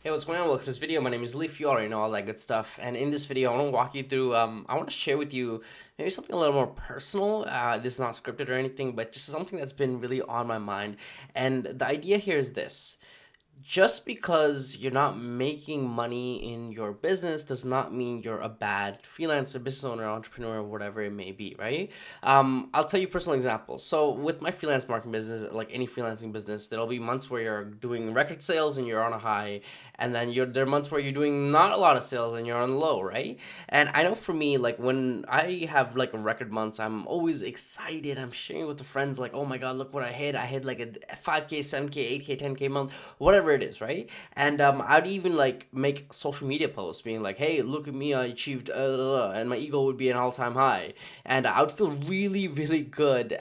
Hey, what's going on? Welcome to this video. My name is Alif. You already know all that good stuff. And in this video, I want to walk you through, I want to share with you maybe something a little more personal. This is not scripted or anything, but just something that's been really on my mind. And the idea here is this. Just because you're not making money in your business does not mean you're a bad freelancer, business owner, entrepreneur, whatever it may be, right? I'll tell you personal examples. So with my freelance marketing business, like any freelancing business, there'll be months where you're doing record sales and you're on a high, and then there are months where you're doing not a lot of sales and you're on low, right? And I know for me, like when I have like a record months, I'm always excited. I'm sharing with the friends, like, oh my god, look what I hit! I hit like a 5K, 7K, 8K, 10K month, whatever it is, right? And I'd even like make social media posts being like, hey, look at me, I achieved, and my ego would be an all-time high, and I would feel really, really good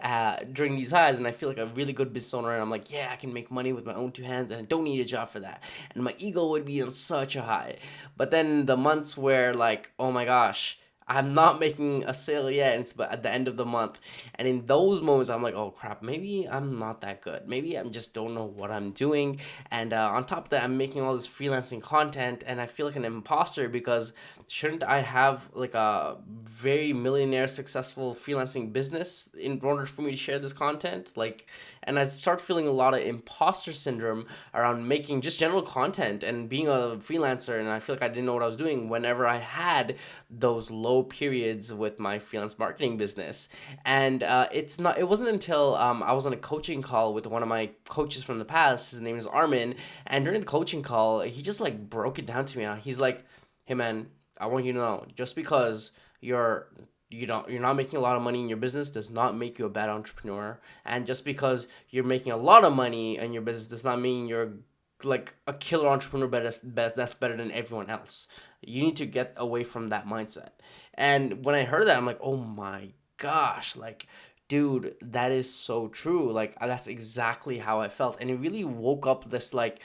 during these highs, and I feel like a really good business owner, and I'm like, yeah, I can make money with my own two hands, and I don't need a job for that, and my ego would be on such a high. But then the months where like, oh my gosh, I'm not making a sale yet, and it's but at the end of the month. And in those moments, I'm like, oh crap, maybe I'm not that good. Maybe I just don't know what I'm doing. And on top of that, I'm making all this freelancing content, and I feel like an imposter because shouldn't I have like a very millionaire successful freelancing business in order for me to share this content? Like, and I start feeling a lot of imposter syndrome around making just general content and being a freelancer, and I feel like I didn't know what I was doing whenever I had those low periods with my freelance marketing business. And it wasn't until I was on a coaching call with one of my coaches from the past. His name is Armin, and during the coaching call, he just like broke it down to me. He's like, hey man, I want you to know, just because you're not making a lot of money in your business does not make you a bad entrepreneur, and just because you're making a lot of money in your business does not mean you're like a killer entrepreneur, but that's better than everyone else. You need to get away from that mindset. And when I heard that, I'm like, oh my gosh, like, dude, that is so true. Like, that's exactly how I felt, and it really woke up this like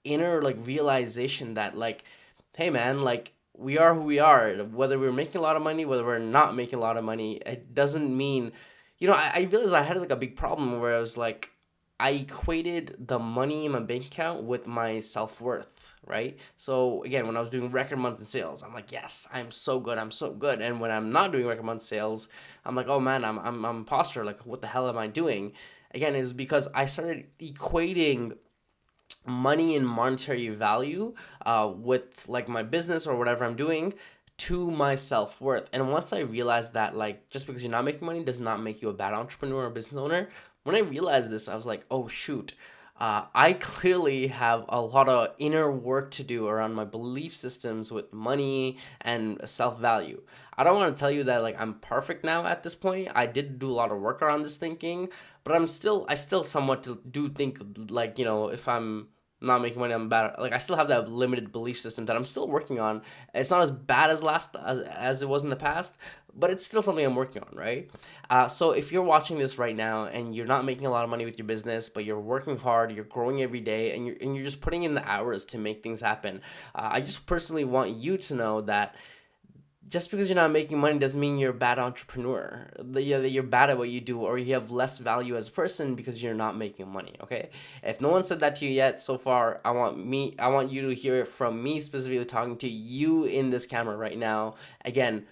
inner like realization that like, hey man, like we are who we are. Whether we're making a lot of money, whether we're not making a lot of money, it doesn't mean, I realized I had like a big problem where I was like, I equated the money in my bank account with my self worth, right? So again, when I was doing record month in sales, I'm like, yes, I'm so good, I'm so good. And when I'm not doing record month sales, I'm like, oh man, I'm imposter. Like, what the hell am I doing? Again, is because I started equating money and monetary value with like my business or whatever I'm doing to my self worth. And once I realized that, like, just because you're not making money does not make you a bad entrepreneur or business owner, when I realized this, I was like, oh shoot. I clearly have a lot of inner work to do around my belief systems with money and self value. I don't want to tell you that like I'm perfect now at this point. I did do a lot of work around this thinking, but I still somewhat do think like, if I'm not making money, I'm bad. Like, I still have that limited belief system that I'm still working on. It's not as bad as it was in the past, but it's still something I'm working on, right? So if you're watching this right now and you're not making a lot of money with your business, but you're working hard, you're growing every day, and you're just putting in the hours to make things happen, I just personally want you to know that just because you're not making money doesn't mean you're a bad entrepreneur. That you're bad at what you do, or you have less value as a person because you're not making money. Okay, if no one said that to you yet so far, I want you to hear it from me, specifically talking to you in this camera right now. Again,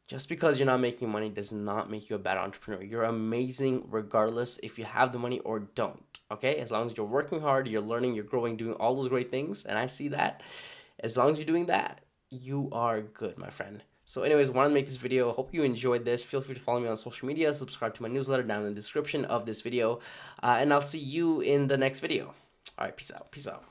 just because you're not making money does not make you a bad entrepreneur. You're amazing regardless if you have the money or don't. Okay, as long as you're working hard, you're learning, you're growing, doing all those great things, and I see that. As long as you're doing that, you are good, my friend. So anyways, want to make this video. Hope you enjoyed this. Feel free to follow me on social media, subscribe to my newsletter down in the description of this video, and I'll see you in the next video. All right, peace out. Peace out.